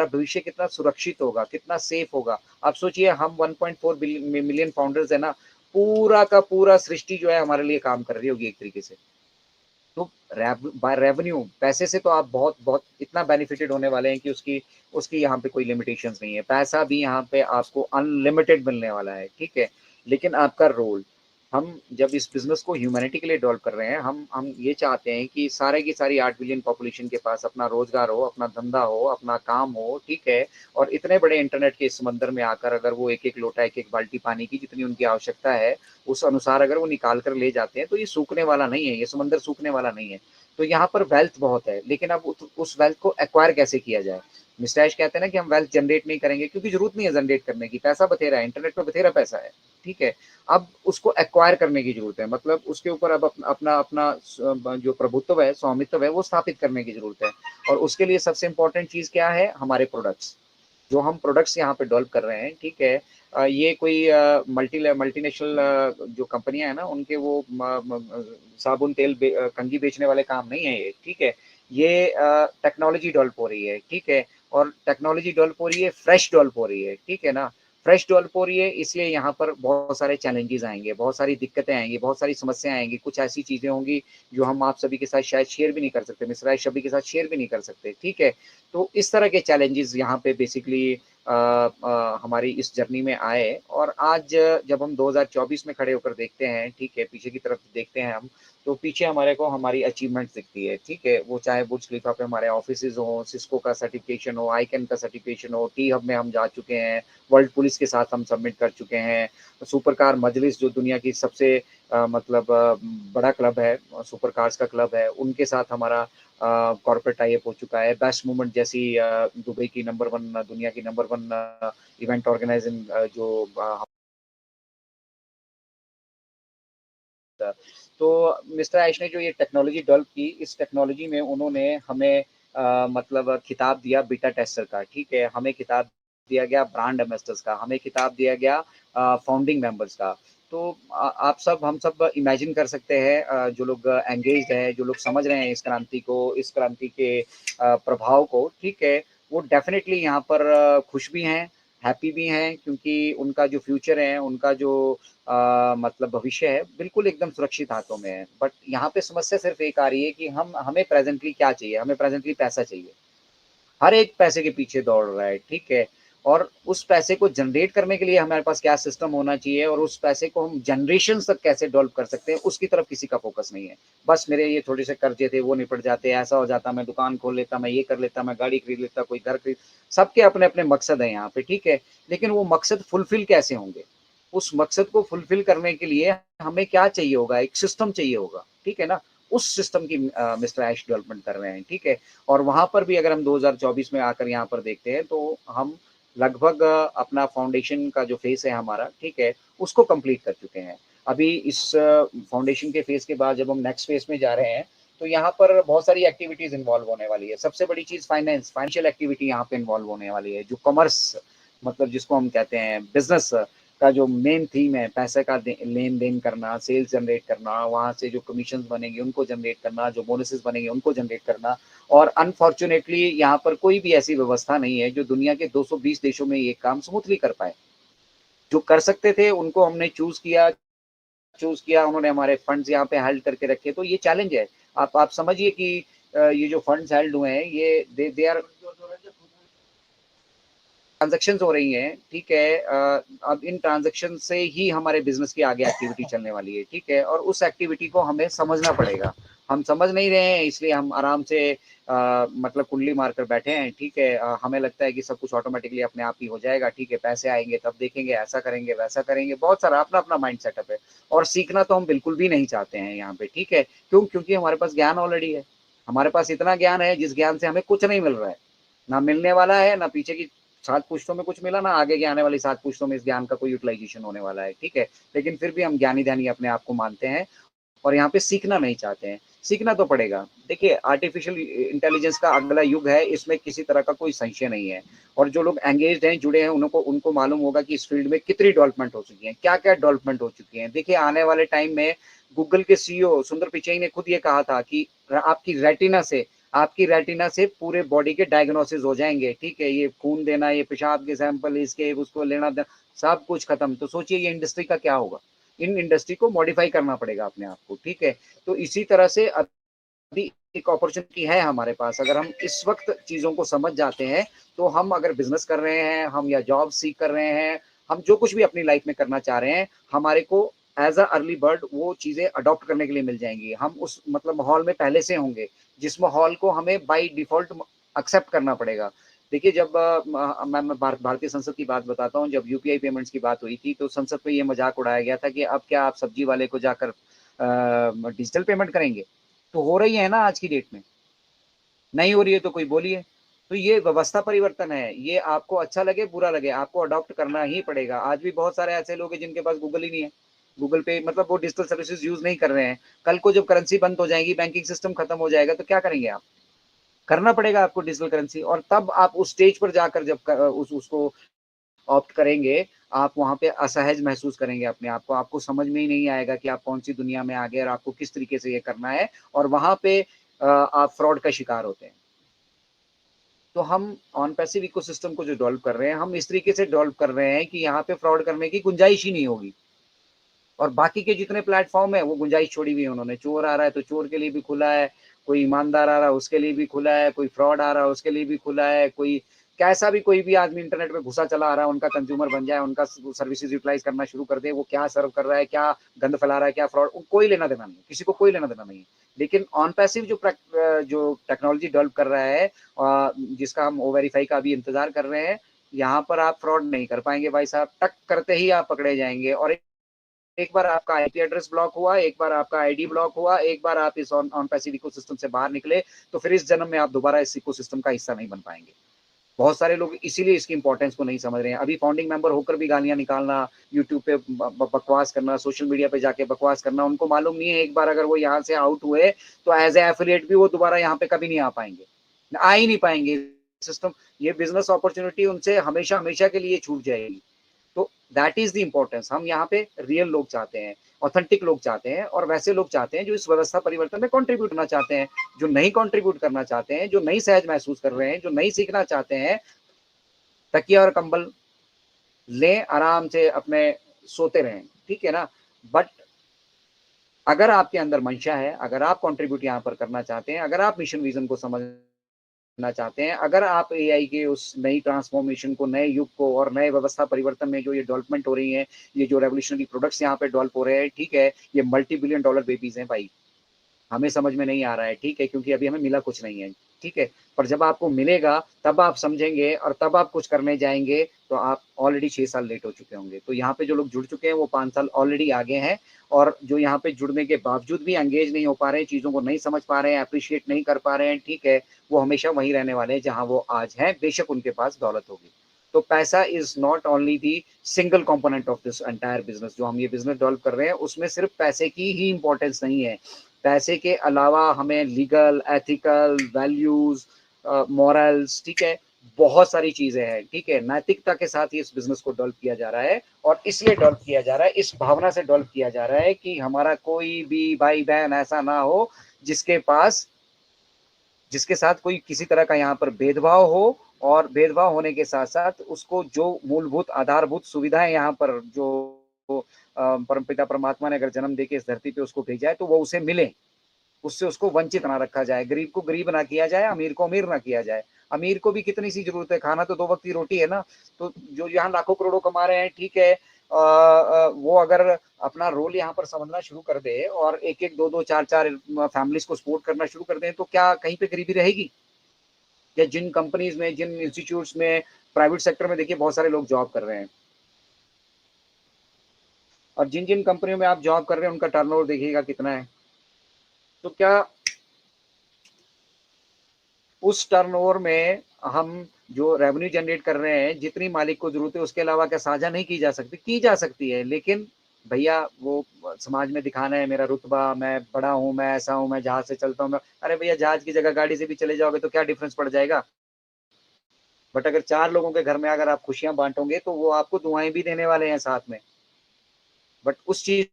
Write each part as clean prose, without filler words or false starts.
भविष्य कितना सुरक्षित होगा, कितना सेफ होगा। आप सोचिए हम 1.4 मिलियन फाउंडर्स है ना, पूरा का पूरा सृष्टि जो है हमारे लिए काम कर रही होगी एक तरीके से। तो बाय रेवेन्यू, पैसे से तो आप बहुत बहुत इतना बेनिफिटेड होने वाले हैं कि उसकी उसकी यहाँ पे कोई लिमिटेशंस नहीं है। पैसा भी यहाँ पे आपको अनलिमिटेड मिलने वाला है, ठीक है। लेकिन आपका रोल, हम जब इस बिजनेस को ह्यूमैनिटी के लिए डेवलप कर रहे हैं, हम ये चाहते हैं कि सारे की सारी 8 बिलियन पॉपुलेशन के पास अपना रोजगार हो, अपना धंधा हो, अपना काम हो, ठीक है। और इतने बड़े इंटरनेट के इस समंदर में आकर अगर वो एक एक लोटा, एक एक बाल्टी पानी की जितनी उनकी आवश्यकता है, उस अनुसार अगर वो निकाल कर ले जाते हैं, तो ये सूखने वाला नहीं है, ये समंदर सूखने वाला नहीं है। तो यहाँ पर वेल्थ बहुत है, लेकिन अब उस वेल्थ को एक्वायर कैसे किया जाए। मिस्टर ऐश कहते हैं ना कि हम वेल्थ जनरेट नहीं करेंगे, क्योंकि जरूरत नहीं है जनरेट करने की, पैसा बथेरा है, इंटरनेट पे बथेरा पैसा है, ठीक है। अब उसको एक्वायर करने की जरूरत है, मतलब उसके ऊपर अब अपना अपना जो प्रभुत्व है, स्वामित्व है, वो स्थापित करने की जरूरत है। और उसके लिए सबसे इंपॉर्टेंट चीज क्या है, हमारे प्रोडक्ट्स। जो हम प्रोडक्ट्स यहाँ पे डेवलप कर रहे हैं, ठीक है। ये कोई मल्टीनेशनल जो कंपनियां हैं ना, उनके वो साबुन तेल कंघी बेचने वाले काम नहीं है ये, ठीक है। ये टेक्नोलॉजी डेवलप हो रही है, ठीक है। और टेक्नोलॉजी डेवलप हो रही है, फ्रेश डेवलप हो रही है, ठीक है ना। फ्रेश डेवलप हो रही है, इसलिए यहाँ पर बहुत सारे चैलेंजेस आएंगे, बहुत सारी दिक्कतें आएंगी, बहुत सारी समस्याएं आएंगी, कुछ ऐसी चीजें होंगी जो हम आप सभी के साथ शायद शेयर भी नहीं कर सकते, मिश्रा सभी के साथ शेयर भी नहीं कर सकते, ठीक है। तो इस तरह के चैलेंजेस यहाँ पे बेसिकली हमारी इस जर्नी में आए। और आज जब हम 2024 में खड़े होकर देखते हैं, ठीक है, पीछे की तरफ देखते हैं हम, तो पीछे हमारे को हमारी अचीवमेंट दिखती है, ठीक है। वो चाहे बुर्ज खलीफा पे हमारे ऑफिस हो, सिस्को का सर्टिफिकेशन हो, आईकैन का सर्टिफिकेशन हो, टी हब में हम जा चुके हैं, वर्ल्ड पुलिस के साथ हम सबमिट कर चुके हैं, सुपर कार मजलिस जो दुनिया की सबसे मतलब बड़ा क्लब है, सुपर कार्स का क्लब है, उनके साथ हमारा कॉर्पोरेट टाई अप हो चुका है। बेस्ट मूवमेंट जैसी दुबई की नंबर 1, दुनिया की नंबर 1 इवेंट ऑर्गेनाइजिंग जो तो मिस्टर आइश ने जो ये टेक्नोलॉजी डेवलप की, इस टेक्नोलॉजी में उन्होंने हमें मतलब खिताब दिया बीटा टेस्टर का, ठीक है। हमें खिताब दिया गया ब्रांड एम्बेसडर्स का, हमें खिताब दिया गया फाउंडिंग मेंबर्स का। तो आप सब, हम सब इमेजिन कर सकते हैं, जो लोग एंगेज्ड हैं, जो लोग समझ रहे हैं इस क्रांति को, इस क्रांति के प्रभाव को, ठीक है। वो डेफिनेटली यहाँ पर खुश भी हैं, हैप्पी भी हैं, क्योंकि उनका जो फ्यूचर है, उनका जो मतलब भविष्य है, बिल्कुल एकदम सुरक्षित हाथों में है। बट यहाँ पे समस्या सिर्फ एक आ रही है कि हमें प्रेजेंटली क्या चाहिए, हमें प्रेजेंटली पैसा चाहिए। हर एक पैसे के पीछे दौड़ रहा है, ठीक है। और उस पैसे को जनरेट करने के लिए हमारे पास क्या सिस्टम होना चाहिए, और उस पैसे को हम जनरेशन तक कैसे डेवलप कर सकते हैं, उसकी तरफ किसी का फोकस नहीं है। बस मेरे ये थोड़े से कर्जे थे, वो निपट जाते, ऐसा हो जाता, मैं दुकान खोल लेता, मैं ये कर लेता, मैं गाड़ी खरीद लेता, कोई घर खरीद। सबके अपने अपने मकसद है यहाँ पे, ठीक है। लेकिन वो मकसद फुलफिल कैसे होंगे, उस मकसद को फुलफिल करने के लिए हमें क्या चाहिए होगा, एक सिस्टम चाहिए होगा, ठीक है ना। उस सिस्टम की मिस्टर ऐश डेवलपमेंट कर रहे हैं, ठीक है। और वहां पर भी अगर हम 2024 में आकर यहाँ पर देखते हैं, तो हम लगभग अपना फाउंडेशन का जो फेस है हमारा, ठीक है, उसको कंप्लीट कर चुके हैं। अभी इस फाउंडेशन के फेस के बाद जब हम नेक्स्ट फेस में जा रहे हैं, तो यहाँ पर बहुत सारी एक्टिविटीज इन्वॉल्व होने वाली है। सबसे बड़ी चीज फाइनेंशियल एक्टिविटी यहाँ पे इन्वॉल्व होने वाली है, जो कॉमर्स, मतलब जिसको हम कहते हैं बिजनेस का जो मेन थीम है, पैसे का लेन देन करना, सेल्स जनरेट करना, वहां से जो कमीशन बनेंगे उनको जनरेट करना, जो बोनसेस बनेंगे उनको जनरेट करना। और अनफॉर्चुनेटली यहाँ पर कोई भी ऐसी व्यवस्था नहीं है जो दुनिया के 220 देशों में ये काम स्मूथली कर पाए। जो कर सकते थे उनको हमने चूज किया, उन्होंने हमारे फंड्स यहाँ पे हेल्ड करके रखे। तो ये चैलेंज है। आप समझिए कि ये जो फंड्स हेल्ड हुए हैं, ये दे आर ट्रांजेक्शन हो रही हैं, ठीक है। अब इन ट्रांजेक्शन से ही हमारे बिजनेस की आगे एक्टिविटी चलने वाली है, ठीक है। और उस एक्टिविटी को हमें समझना पड़ेगा। हम समझ नहीं रहे हैं, इसलिए हम आराम से मतलब कुंडली मारकर बैठे हैं, ठीक है। हमें लगता है कि सब कुछ ऑटोमेटिकली अपने आप ही हो जाएगा, ठीक है, पैसे आएंगे तब देखेंगे, ऐसा करेंगे वैसा करेंगे, बहुत सारा अपना अपना माइंड सेटअप है। और सीखना तो हम बिल्कुल भी नहीं चाहते हैं यहाँ पे, ठीक है। क्योंकि हमारे पास ज्ञान ऑलरेडी है। हमारे पास इतना ज्ञान है जिस ज्ञान से हमें कुछ नहीं मिल रहा है, ना मिलने वाला है, ना पीछे की 7 पुश्तों में कुछ मिला, ना आगे की आने वाली 7 पुश्तों में इस ज्ञान का कोई यूटिलाइजेशन होने वाला है, ठीक है। लेकिन फिर भी हम ज्ञानी ध्यानी अपने आप को मानते हैं, और यहाँ पे सीखना नहीं चाहते हैं। सीखना तो पड़ेगा। देखिए, आर्टिफिशियल इंटेलिजेंस का अगला युग है, इसमें किसी तरह का कोई संशय नहीं है। और जो लोग एंगेज्ड हैं, जुड़े हैं, उनको मालूम होगा कि इस फील्ड में कितनी डेवलपमेंट हो चुकी है, क्या क्या डेवलपमेंट हो चुकी है। देखिए, आने वाले टाइम में गूगल के सीईओ सुंदर पिचई ने खुद ये कहा था कि आपकी रेटिना से आपकी रेटिना से पूरे बॉडी के डायग्नोसिस हो जाएंगे, ठीक है, ये खून देना, ये पेशाब के सैंपल, इसके उसको लेना देना, सब कुछ खत्म। तो सोचिए ये इंडस्ट्री का क्या होगा। इन इंडस्ट्री को मॉडिफाई करना पड़ेगा अपने आप को, ठीक है। तो इसी तरह से अभी एक अपॉर्चुनिटी है हमारे पास, अगर हम इस वक्त चीजों को समझ जाते हैं, तो हम अगर बिजनेस कर रहे हैं, हम या जॉब सीख कर रहे हैं, हम जो कुछ भी अपनी लाइफ में करना चाह रहे हैं, हमारे को एज अ अर्ली बर्ड वो चीजें अडॉप्ट करने के लिए मिल जाएंगी। हम उस मतलब माहौल में पहले से होंगे, जिस माहौल को हमें बाय डिफॉल्ट एक्सेप्ट करना पड़ेगा। देखिए जब मैं भारतीय संसद की बात बताता हूँ, जब यूपीआई पेमेंट्स की बात हुई थी, तो संसद में ये मजाक उड़ाया गया था कि अब क्या आप सब्जी वाले को जाकर डिजिटल पेमेंट करेंगे। तो हो रही है ना आज की डेट में, नहीं हो रही है तो कोई बोलिए। तो ये व्यवस्था परिवर्तन है, ये आपको अच्छा लगे बुरा लगे आपको अडॉप्ट करना ही पड़ेगा। आज भी बहुत सारे ऐसे लोग हैं जिनके पास गूगल ही नहीं है, गूगल पे मतलब वो डिजिटल सर्विसेज यूज नहीं कर रहे हैं। कल को जब करेंसी बंद हो जाएगी, बैंकिंग सिस्टम खत्म हो जाएगा, तो क्या करेंगे आप। करना पड़ेगा आपको डिजिटल करेंसी, और तब आप उस स्टेज पर जाकर जब उसको ऑप्ट करेंगे, आप वहां पे असहज महसूस करेंगे अपने आप को, आपको समझ में ही नहीं आएगा कि आप कौन सी दुनिया में आ गए और आपको किस तरीके से ये करना है। और वहां पे आप फ्रॉड का शिकार होते हैं। तो हम ऑन पैसिव इकोसिस्टम को जो डेवलप कर रहे हैं, हम इस तरीके से डेवलप कर रहे हैं कि यहाँ पे फ्रॉड करने की गुंजाइश ही नहीं होगी। और बाकी के जितने प्लेटफॉर्म है वो गुंजाइश छोड़ी हुई है उन्होंने। चोर आ रहा है तो चोर के लिए भी खुला है, कोई ईमानदार आ रहा है उसके लिए भी खुला है, कोई फ्रॉड आ रहा है उसके लिए भी खुला है, कोई कैसा भी कोई भी आदमी इंटरनेट पे घुसा चला आ रहा है, उनका कंज्यूमर बन जाए, उनका सर्विसेज यूटिलाइज करना शुरू कर दे, वो क्या सर्व कर रहा है, क्या गंद फैला रहा है, क्या फ्रॉड, कोई लेना देना नहीं, किसी को कोई लेना देना नहीं। लेकिन ऑन पैसिव जो टेक्नोलॉजी डेवलप कर रहा है, जिसका हम ओ वेरीफाई का अभी इंतजार कर रहे हैं, यहाँ पर आप फ्रॉड नहीं कर पाएंगे भाई साहब, टक करते ही आप पकड़े जाएंगे। और एक बार आपका आईपी एड्रेस ब्लॉक हुआ, एक बार आपका आईडी ब्लॉक हुआ, एक बार आप इस ऑन पैसिव इकोसिस्टम से बाहर निकले, तो फिर इस जन्म में आप दोबारा इस इकोसिस्टम का हिस्सा नहीं बन पाएंगे। बहुत सारे लोग इसीलिए इसकी इंपॉर्टेंस को नहीं समझ रहे हैं। अभी फाउंडिंग मेंबर होकर भी गालियां निकालना, यूट्यूब पे बकवास करना, सोशल मीडिया पे जाके बकवास करना, उनको मालूम नहीं है एक बार अगर वो यहाँ से आउट हुए तो एज ए एफिलिएट भी वो दोबारा यहाँ पे कभी नहीं आ पाएंगे, आ ही नहीं पाएंगे। सिस्टम, ये बिजनेस अपॉर्चुनिटी उनसे हमेशा हमेशा के लिए छूट जाएगी। तो दैट इज द इम्पोर्टेंस। हम यहाँ पे रियल लोग चाहते हैं, ऑथेंटिक लोग चाहते हैं, और वैसे लोग चाहते हैं जो इस व्यवस्था परिवर्तन में कंट्रीब्यूट करना चाहते हैं। जो नहीं कंट्रीब्यूट करना चाहते हैं, जो नहीं सहज महसूस कर रहे हैं, जो नहीं सीखना चाहते हैं, तकिया और कंबल लें, आराम से अपने सोते रहें, ठीक है ना। बट अगर आपके अंदर मंशा है, अगर आप कंट्रीब्यूट यहाँ पर करना चाहते हैं, अगर आप मिशन विजन को समझना चाहते हैं, अगर आप एआई के उस नई ट्रांसफॉर्मेशन को, नए युग को और नए व्यवस्था परिवर्तन में जो ये डेवलपमेंट हो रही है, ये जो रेवोल्यूशनरी प्रोडक्ट्स यहाँ पे डेवलप हो रहे हैं, ठीक है, ये मल्टी बिलियन डॉलर बेबीज हैं भाई। हमें समझ में नहीं आ रहा है, ठीक है, क्योंकि अभी हमें मिला कुछ नहीं है, ठीक है। पर जब आपको मिलेगा तब आप समझेंगे, और तब आप कुछ करने जाएंगे तो आप ऑलरेडी 6 साल लेट हो चुके होंगे। तो यहाँ पे जो लोग जुड़ चुके हैं वो 5 साल ऑलरेडी आगे हैं, और जो यहाँ पे जुड़ने के बावजूद भी एंगेज नहीं हो पा रहे हैं, चीज़ों को नहीं समझ पा रहे हैं, अप्रिशिएट नहीं कर पा रहे हैं, ठीक है, वो हमेशा वहीं रहने वाले हैं जहाँ वो आज हैं, बेशक उनके पास दौलत होगी। तो पैसा is not only the single component of this entire business. जो हम ये बिजनेस डेवलप कर रहे हैं उसमें सिर्फ पैसे की ही इंपॉर्टेंस नहीं है। पैसे के अलावा हमें लीगल, एथिकल, वैल्यूज, मॉरल्स, ठीक है, बहुत सारी चीजें हैं, ठीक है, नैतिकता के साथ ही इस बिजनेस को डेवलप किया जा रहा है। और इसलिए डेवलप किया जा रहा है, इस भावना से डेवलप किया जा रहा है कि हमारा कोई भी भाई बहन ऐसा ना हो जिसके पास, जिसके साथ कोई किसी तरह का यहाँ पर भेदभाव हो। और भेदभाव होने के साथ साथ उसको जो मूलभूत आधारभूत सुविधाएं यहाँ पर जो परमपिता परमात्मा ने अगर जन्म देके इस धरती पे उसको भेजा है, तो वो उसे मिले, उससे उसको वंचित ना रखा जाए, गरीब को गरीब ना किया जाए, अमीर को अमीर ना किया जाए। अमीर को भी कितनी सी जरूरत है, खाना तो 2 वक्त की रोटी है ना। तो जो यहाँ लाखों करोड़ों कमा रहे हैं, ठीक है, वो अगर अपना रोल यहाँ पर समझना शुरू कर दे और एक एक दो दो चार चार फैमिलीज को सपोर्ट करना शुरू कर दें, तो क्या कहीं पे गरीबी रहेगी। या जिन कंपनीज में, जिन इंस्टीट्यूट्स में, प्राइवेट सेक्टर में देखिए बहुत सारे लोग जॉब कर रहे हैं, और जिन जिन कंपनियों में आप जॉब कर रहे हैं उनका टर्नओवर देखिएगा कितना है। तो क्या उस टर्नओवर में हम जो रेवेन्यू जनरेट कर रहे हैं, जितनी मालिक को जरूरत है उसके अलावा क्या साझा नहीं की जा सकती, की जा सकती है। लेकिन भैया वो समाज में दिखाना है मेरा रुतबा, मैं बड़ा हूं, मैं ऐसा हूं, मैं जहाज से चलता हूँ, मैं, अरे भैया जहाज की जगह गाड़ी से भी चले जाओगे तो क्या डिफरेंस पड़ जाएगा। बट अगर 4 लोगों के घर में अगर आप खुशियां बांटोगे तो वो आपको दुआएं भी देने वाले हैं साथ में। बट उस चीज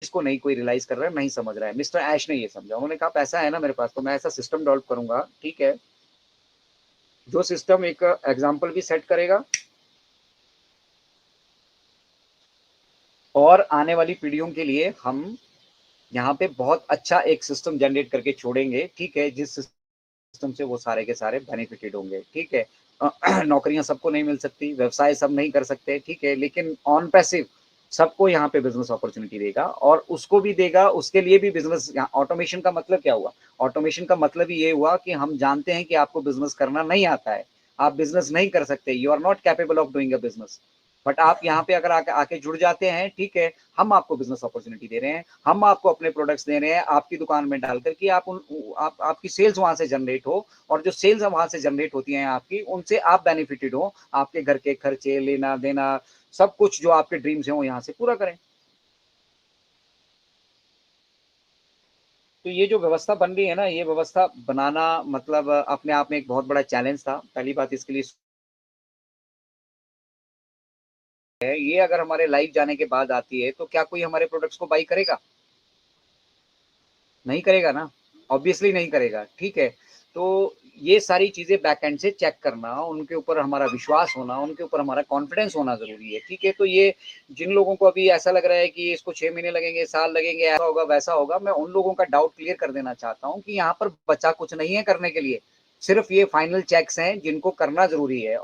इसको नहीं कोई रियलाइज कर रहा है, नहीं समझ रहा है। मिस्टर ऐश ने ये समझा, उन्होंने कहा पैसा है ना मेरे पास, तो मैं ऐसा सिस्टम डेवलप करूंगा, ठीक है, जो सिस्टम एक एग्जाम्पल भी सेट करेगा और आने वाली पीढ़ियों के लिए हम यहाँ पे बहुत अच्छा एक सिस्टम जनरेट करके छोड़ेंगे, ठीक है, जिस सिस्टम से वो सारे के सारे बेनिफिटेड होंगे, ठीक है। नौकरियां सबको नहीं मिल सकती, व्यवसाय सब नहीं कर सकते, ठीक है, लेकिन ऑन पैसिव सबको यहाँ पे बिजनेस अपॉर्चुनिटी देगा, और उसको भी देगा, उसके लिए भी बिजनेस। ऑटोमेशन का मतलब क्या हुआ? ऑटोमेशन का मतलब ये हुआ कि हम जानते हैं कि आपको बिजनेस करना नहीं आता है, आप बिजनेस नहीं कर सकते, you are not capable of doing a business, but आप यहाँ पे अगर आके जुड़ जाते हैं, ठीक है, हम आपको बिजनेस अपॉर्चुनिटी दे रहे हैं, हम आपको अपने प्रोडक्ट्स दे रहे हैं आपकी दुकान में डालकर, कि आपकी सेल्स वहां से जनरेट हो, और जो सेल्स वहां से जनरेट होती हैं आपकी, उनसे आप बेनिफिटेड हो, आपके घर के खर्चे, लेना देना, सब कुछ जो आपके ड्रीम्स हैं वो यहाँ से पूरा करें। तो ये जो व्यवस्था बन रही है ना, ये व्यवस्था बनाना मतलब अपने आप में एक बहुत बड़ा चैलेंज था। पहली बात इसके लिए है, ये अगर हमारे लाइव जाने के बाद आती है तो क्या कोई हमारे प्रोडक्ट्स को बाई करेगा? नहीं करेगा ना, ऑब्वियसली नहीं करेगा, ठीक है। तो ये सारी चीजें बैक एंड से चेक करना, उनके ऊपर हमारा विश्वास होना, उनके ऊपर हमारा कॉन्फिडेंस होना जरूरी है, ठीक है। तो ये जिन लोगों को अभी ऐसा लग रहा है कि इसको 6 महीने लगेंगे, साल लगेंगे, ऐसा होगा वैसा होगा, मैं उन लोगों का डाउट क्लियर कर देना चाहता हूँ कि यहाँ पर बचा कुछ नहीं है करने के लिए, सिर्फ ये फाइनल चेक्स हैं जिनको करना जरूरी है।